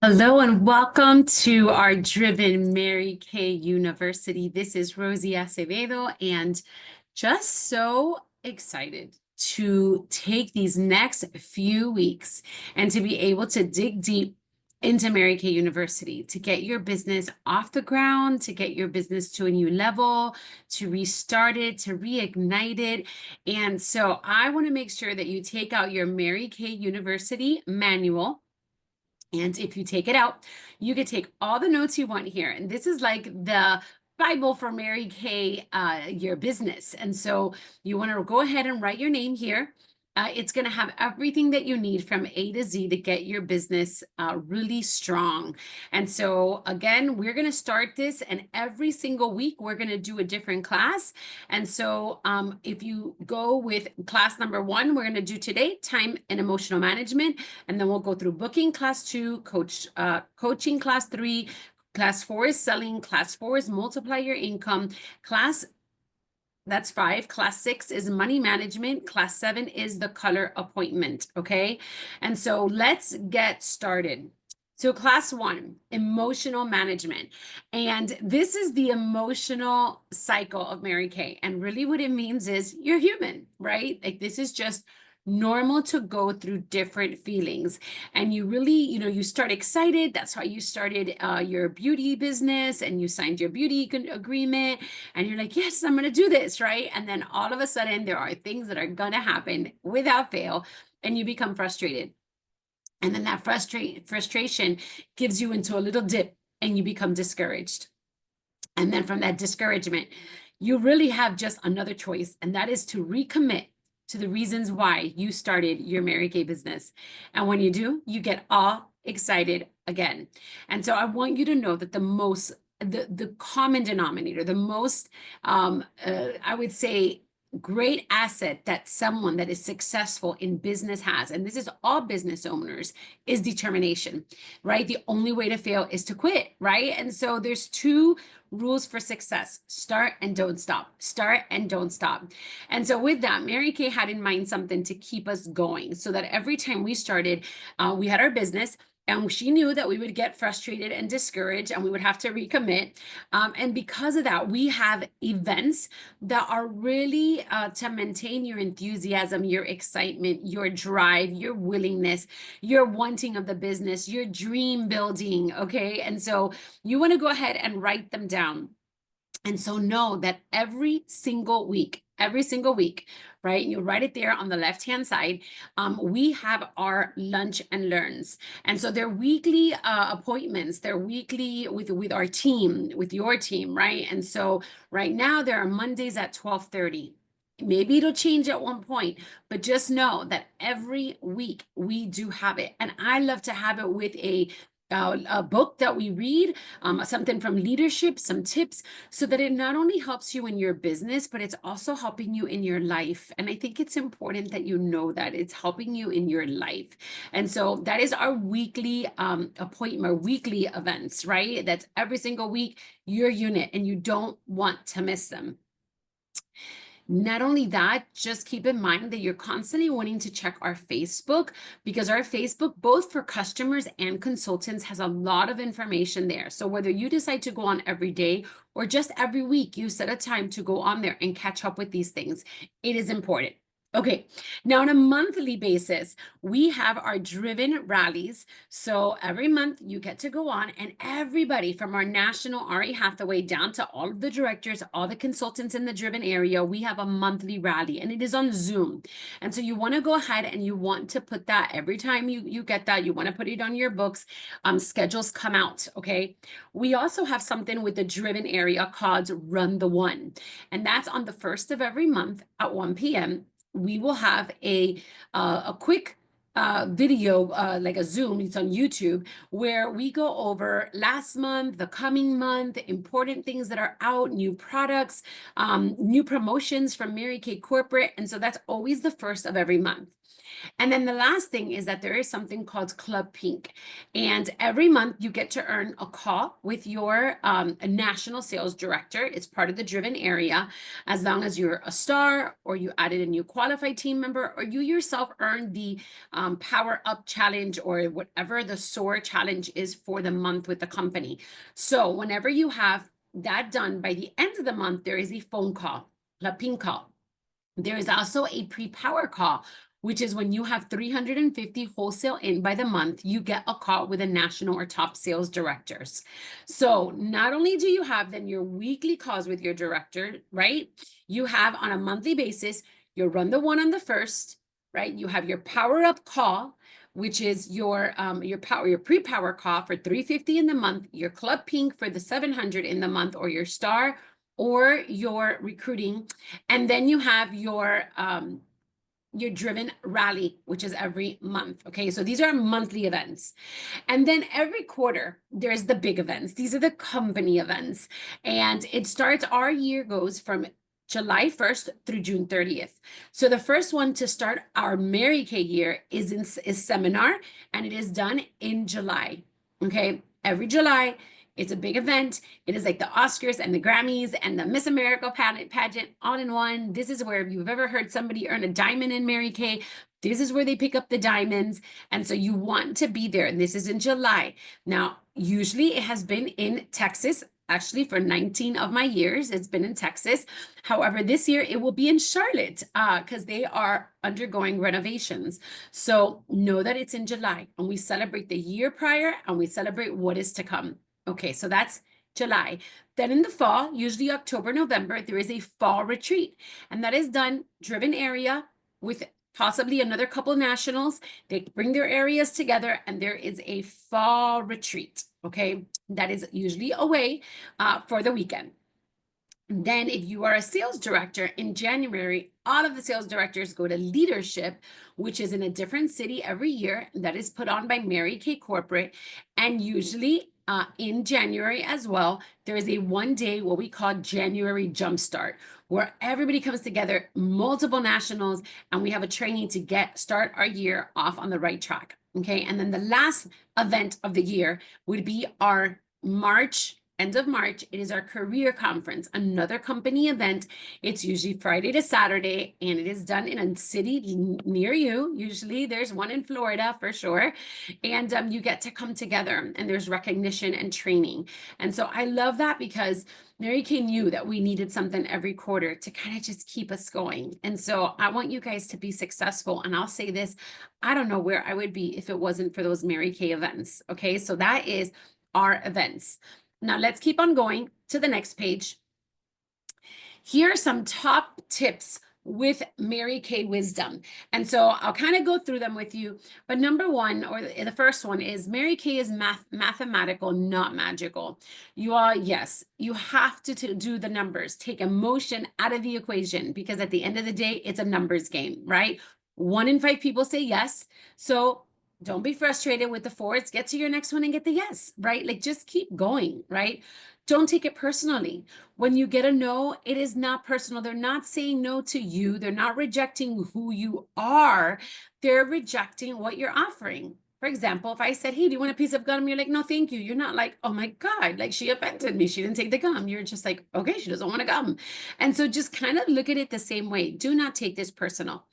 Hello and welcome to our Driven Mary Kay University. This is Rosie Acevedo and just so excited to take these next few weeks and to be able to dig deep into Mary Kay University to get your business off the ground, to get your business to a new level, to restart it, to reignite it. And so I want to make sure that you take out your Mary Kay University manual. And if you take it out, you can take all the notes you want here. And this is like the Bible for Mary Kay, your business. And so you want to go ahead and write your name here. It's going to have everything that you need from A to Z to get your business really strong. And so again, we're going to start this, and every single week we're going to do a different class. And so if you go with class number 1, we're going to do today time and emotional management, and then we'll go through booking class 2, coaching class 3. Class 4 is selling. Class 4 is multiply your income. That's 5. Class 6 is money management. Class 7 is the color appointment. Okay. And so let's get started. So class 1, emotional management. And this is the emotional cycle of Mary Kay. And really what it means is you're human, right? Like this is just normal to go through different feelings. And you really, you start excited. That's why you started your beauty business and you signed your beauty agreement. And you're like, yes, I'm going to do this, right? And then all of a sudden, there are things that are going to happen without fail, and you become frustrated. And then that frustration gives you into a little dip, and you become discouraged. And then from that discouragement, you really have just another choice, and that is to recommit to the reasons why you started your Mary Kay business. And when you do, you get all excited again. And so I want you to know that the common denominator, the most, I would say, great asset that someone that is successful in business has, and this is all business owners, is determination, right? The only way to fail is to quit, right? And so there's 2 rules for success: start and don't stop. Start and don't stop. And so with that, Mary Kay had in mind something to keep us going, so that every time we started, we had our business, and she knew that we would get frustrated and discouraged, and we would have to recommit. And because of that, we have events that are really to maintain your enthusiasm, your excitement, your drive, your willingness, your wanting of the business, your dream building. Okay. And so you want to go ahead and write them down. And so know that every single week, right? You write it there on the left-hand side. We have our lunch and learns. And so they're weekly appointments. They're weekly with our team, with your team, right? And so right now there are Mondays at 12:30. Maybe it'll change at one point, but just know that every week we do have it. And I love to have it with a book that we read, something from leadership, some tips, so that it not only helps you in your business, but it's also helping you in your life. And I think it's important that you know that it's helping you in your life. And so that is our weekly appointment, our weekly events, right? That's every single week, your unit, and you don't want to miss them. Not only that, just keep in mind that you're constantly wanting to check our Facebook, because our Facebook, both for customers and consultants, has a lot of information there. So whether you decide to go on every day or just every week, you set a time to go on there and catch up with these things. It is important. Okay, now on a monthly basis, we have our driven rallies. So every month you get to go on, and everybody from our national RA Hathaway down to all of the directors, all the consultants in the driven area, we have a monthly rally, and it is on Zoom. And so you want to go ahead and you want to put that every time you get that, you want to put it on your books. Schedules come out. Okay. We also have something with the driven area called Run the One. And that's on the 1st of every month at 1 p.m. We will have a quick video, like a Zoom, it's on YouTube, where we go over last month, the coming month, important things that are out, new products, new promotions from Mary Kay Corporate. And so that's always the 1st of every month. And then the last thing is that there is something called Club Pink. And every month you get to earn a call with your national sales director. It's part of the Driven area, as long as you're a star or you added a new qualified team member or you yourself earned the Power Up Challenge or whatever the SOAR challenge is for the month with the company. So whenever you have that done, by the end of the month, there is a phone call, Club Pink call. There is also a pre-power call, which is when you have 350 wholesale in by the month, you get a call with a national or top sales directors. So not only do you have then your weekly calls with your director, right? You have on a monthly basis, you run the one on the first, right? You have your power up call, which is your pre-power call for 350 in the month, your Club Pink for the 700 in the month, or your star or your recruiting. And then you have your Driven rally, which is every month. Okay, so these are monthly events. And then every quarter, there's the big events. These are the company events. And it starts, our year goes from July 1st through June 30th. So the first one to start our Mary Kay year is seminar, and it is done in July. Okay, every July, it's a big event. It is like the Oscars and the Grammys and the Miss America pageant all in one. This is where, if you've ever heard somebody earn a diamond in Mary Kay, this is where they pick up the diamonds. And so you want to be there. And this is in July. Now, usually it has been in Texas. Actually, for 19 of my years, it's been in Texas. However, this year it will be in Charlotte because they are undergoing renovations. So know that it's in July, and we celebrate the year prior and we celebrate what is to come. Okay, so that's July. Then in the fall, usually October, November, there is a fall retreat, and that is done Driven area with possibly another couple nationals. They bring their areas together, and there is a fall retreat. Okay, that is usually away for the weekend. Then if you are a sales director in January, all of the sales directors go to leadership, which is in a different city every year. That is put on by Mary Kay Corporate. And usually in January as well, there is a 1 day, what we call January Jumpstart, where everybody comes together, multiple nationals, and we have a training to start our year off on the right track. Okay. And then the last event of the year would be our end of March. It is our career conference, another company event. It's usually Friday to Saturday, and it is done in a city near you. Usually there's one in Florida for sure. And you get to come together, and there's recognition and training. And so I love that because Mary Kay knew that we needed something every quarter to kind of just keep us going. And so I want you guys to be successful. And I'll say this, I don't know where I would be if it wasn't for those Mary Kay events. Okay, so that is our events. Now let's keep on going to the next page. Here are some top tips with Mary Kay wisdom. And so I'll kind of go through them with you. But number one, or the first one, is Mary Kay is mathematical, not magical. You all, yes, you have to do the numbers, take emotion out of the equation, because at the end of the day, it's a numbers game, right? 1 in 5 people say yes. So don't be frustrated with the 4s. Get to your next one and get the yes, right? Like, just keep going, right? Don't take it personally. When you get a no, it is not personal. They're not saying no to you. They're not rejecting who you are. They're rejecting what you're offering. For example, if I said, hey, do you want a piece of gum? You're like, no, thank you. You're not like, oh my God, like she offended me. She didn't take the gum. You're just like, okay, she doesn't want a gum. And so just kind of look at it the same way. Do not take this personal.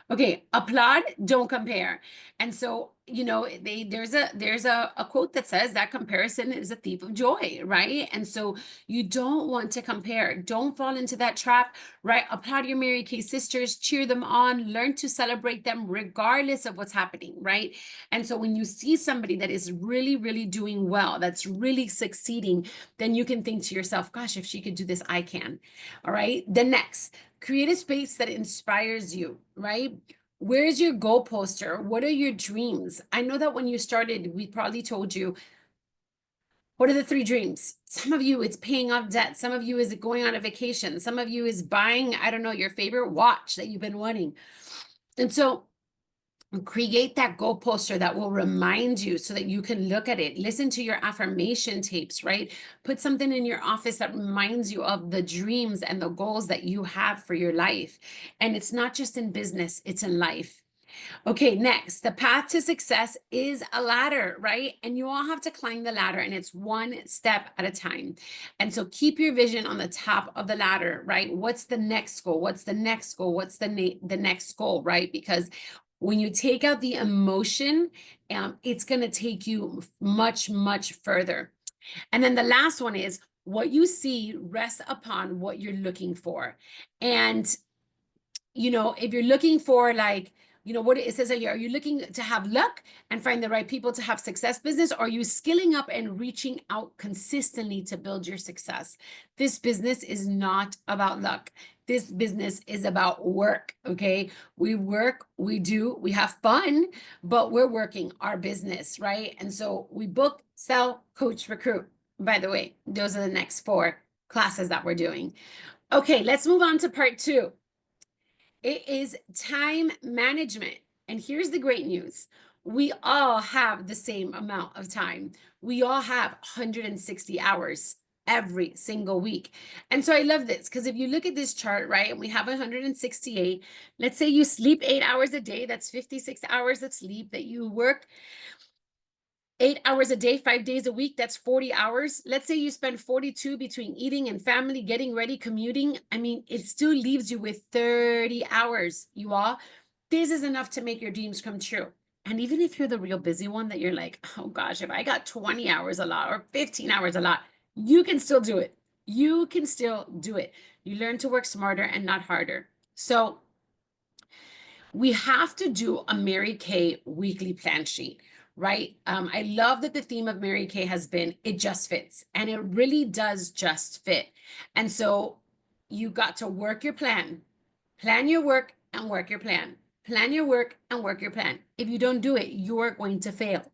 Okay, applaud, don't compare. And so, you know, there's a quote that says that comparison is a thief of joy, right? And so you don't want to compare. Don't fall into that trap, right? Applaud your Mary Kay sisters, cheer them on, learn to celebrate them regardless of what's happening, right? And so when you see somebody that is really, really doing well, that's really succeeding, then you can think to yourself, gosh, if she could do this, I can. All right. The next, create a space that inspires you, right? Where's your goal poster? What are your dreams? I know that when you started, we probably told you, what are the 3 dreams? Some of you, it's paying off debt. Some of you is going on a vacation. Some of you is buying, I don't know, your favorite watch that you've been wanting. And so create that goal poster that will remind you so that you can look at it. Listen to your affirmation tapes, right? Put something in your office that reminds you of the dreams and the goals that you have for your life. And it's not just in business, it's in life. Okay, next, the path to success is a ladder, right? And you all have to climb the ladder, and it's one step at a time. And so keep your vision on the top of the ladder, right? What's the next goal? What's the next goal? What's the next goal, right? Because when you take out the emotion, it's going to take you much, much further. And then the last one is what you see rests upon what you're looking for. And if you're looking for like, what it says here, are you looking to have luck and find the right people to have success business? Or are you skilling up and reaching out consistently to build your success? This business is not about luck. This business is about work, okay? We work, we do, we have fun, but we're working our business, right? And so we book, sell, coach, recruit. By the way, those are the next 4 classes that we're doing. Okay, let's move on to part 2. It is time management. And here's the great news. We all have the same amount of time. We all have 160 hours every single week. And so I love this because if you look at this chart, right, and we have 168, let's say you sleep 8 hours a day, that's 56 hours of sleep, that you work 8 hours a day, 5 days a week, that's 40 hours. Let's say you spend 42 between eating and family, getting ready, commuting. I mean, it still leaves you with 30 hours, you all. This is enough to make your dreams come true. And even if you're the real busy one that you're like, oh gosh, if I got 20 hours a lot or 15 hours a lot, you can still do it. You can still do it. You learn to work smarter and not harder. So we have to do a Mary Kay weekly plan sheet, right? I love that the theme of Mary Kay has been, it just fits. And it really does just fit. And so you got to work your plan your work and work your plan. Plan your work and work your plan. If you don't do it, you're going to fail.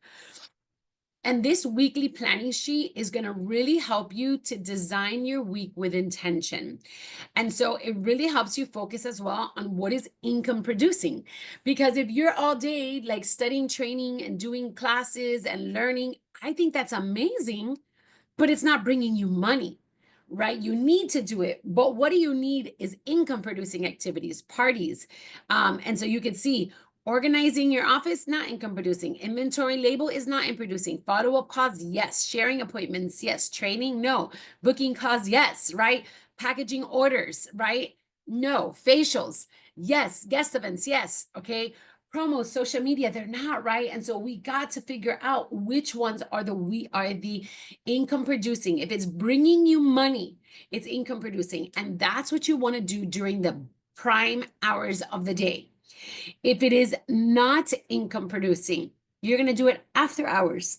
And this weekly planning sheet is going to really help you to design your week with intention. And so it really helps you focus as well on what is income producing. Because if you're all day like studying, training, and doing classes and learning, I think that's amazing, but it's not bringing you money, right? You need to do it. But what do you need is income producing activities, parties. And so you can see organizing your office, not income producing. Inventory label is not income producing. Follow-up calls, yes. Sharing appointments, yes. Training, no. Booking calls, yes, right? Packaging orders, right? No. Facials, yes. Guest events, yes. Okay. Promos, social media, they're not, right? And so we got to figure out which ones are the income producing. If it's bringing you money, it's income producing. And that's what you want to do during the prime hours of the day. If it is not income producing, you're going to do it after hours.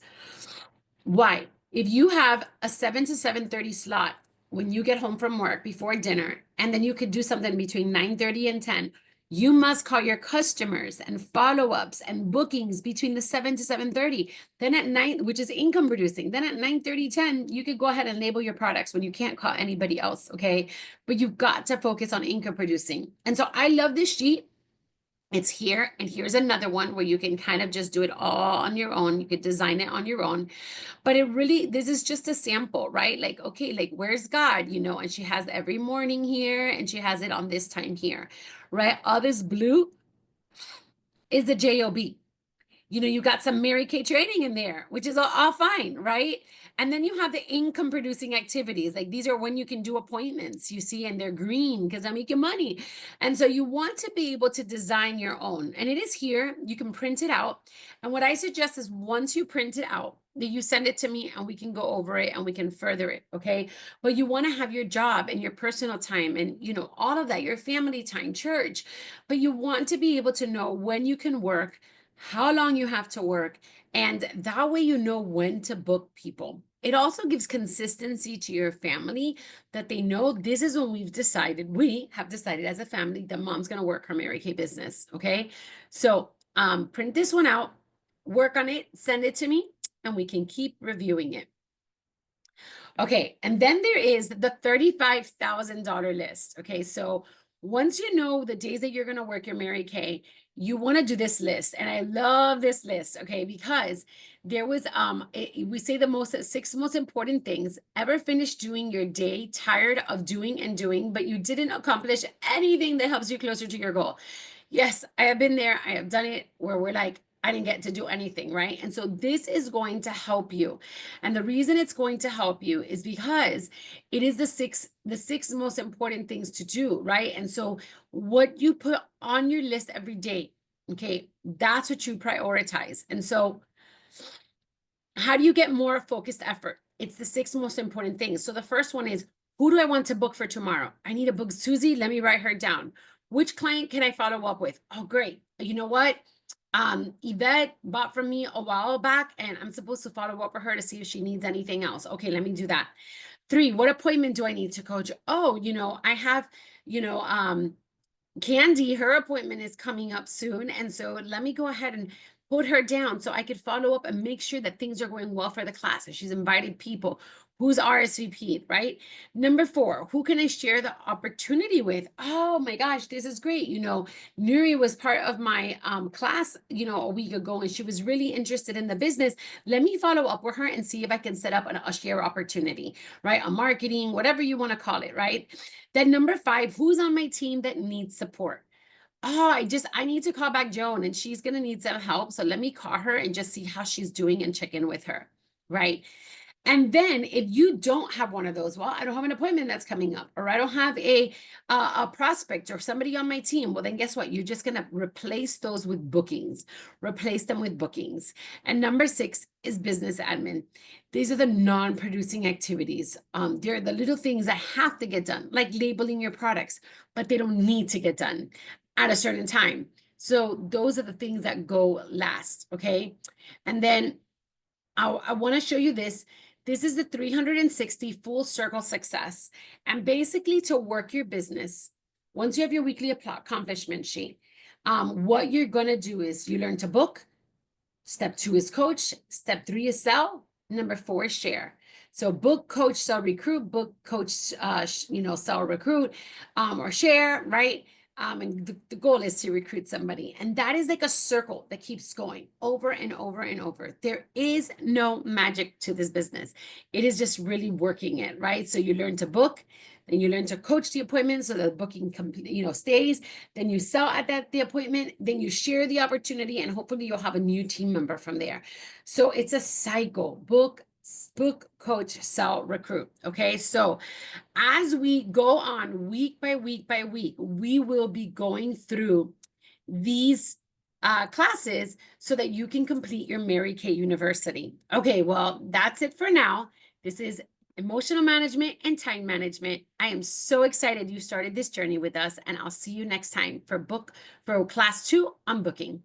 Why? If you have a 7 to 7:30 slot when you get home from work before dinner, and then you could do something between 9:30 and 10, you must call your customers and follow-ups and bookings between the 7 to 7:30. Then at 9, which is income producing, then at 9:30, 10, you could go ahead and label your products when you can't call anybody else, okay? But you've got to focus on income producing. And so I love this sheet. It's here, and here's another one where you can kind of just do it all on your own. You could design it on your own, but it really, this is just a sample, right? Like, okay, like where's God, and she has every morning here, and she has it on this time here, right? All this blue is the job. You got some Mary Kay training in there, which is all fine, right? And then you have the income producing activities. Like these are when you can do appointments, you see, and they're green because I'm making money. And so you want to be able to design your own. And it is here. You can print it out. And what I suggest is once you print it out, that you send it to me and we can go over it and we can further it, okay? But you want to have your job and your personal time and, all of that, your family time, church. But you want to be able to know when you can work, how long you have to work, and that way you know when to book people. It also gives consistency to your family that they know this is when we have decided as a family that mom's going to work her Mary Kay business, okay? So print this one out, work on it, send it to me, and we can keep reviewing it. Okay, and then there is the $35,000 list. Okay, so once you know the days that you're going to work your Mary Kay, you want to do this list. And I love this list, okay, because there was, we say the 6 most important things. Ever finished doing your day, tired of doing and doing, but you didn't accomplish anything that helps you closer to your goal? Yes, I have been there. I have done it where we're like, I didn't get to do anything, right? And so this is going to help you. And the reason it's going to help you is because it is the six most important things to do, right? And so what you put on your list every day, okay, that's what you prioritize. And so how do you get more focused effort? It's the six most important things. So the first one is, who do I want to book for tomorrow? I need to book Susie. Let me write her down. Which client can I follow up with? Oh, great. You know what? Yvette bought from me a while back, and I'm supposed to follow up with her to see if she needs anything else. Okay, let me do that. 3, what appointment do I need to coach? Oh, I have, you know, Candy, her appointment is coming up soon. And so let me go ahead and put her down so I could follow up and make sure that things are going well for the class. And she's invited people who's RSVP'd, right? Number 4, who can I share the opportunity with? Oh my gosh, this is great. Nuri was part of my class, a week ago, and she was really interested in the business. Let me follow up with her and see if I can set up a share opportunity, right? A marketing, whatever you want to call it, right? Then number 5, who's on my team that needs support? Oh, I need to call back Joan and she's going to need some help. So let me call her and just see how she's doing and check in with her. Right. And then if you don't have one of those, well, I don't have an appointment that's coming up, or I don't have a prospect or somebody on my team. Well, then guess what? You're just going to replace those with bookings, replace them with bookings. And number 6 is business admin. These are the non-producing activities. They're the little things that have to get done, like labeling your products, but they don't need to get done at a certain time. So those are the things that go last. Okay. And then I want to show you this. This is the 360 full circle success. And basically, to work your business, once you have your weekly accomplishment sheet, what you're going to do is you learn to book. Step 2 is coach. Step 3 is sell. Number 4 is share. So book, coach, sell, recruit. Book, coach, sell, recruit, or share, right? And the goal is to recruit somebody. And that is like a circle that keeps going over and over and over. There is no magic to this business. It is just really working it, right? So you learn to book, then you learn to coach the appointment so the booking stays. Then you sell at the appointment, then you share the opportunity, and hopefully you'll have a new team member from there. So it's a cycle. Book, coach, sell, recruit. Okay. So as we go on week by week by week, we will be going through these classes so that you can complete your Mary Kay University. Okay, well, that's it for now. This is emotional management and time management. I am so excited you started this journey with us, and I'll see you next time for class 2 on booking.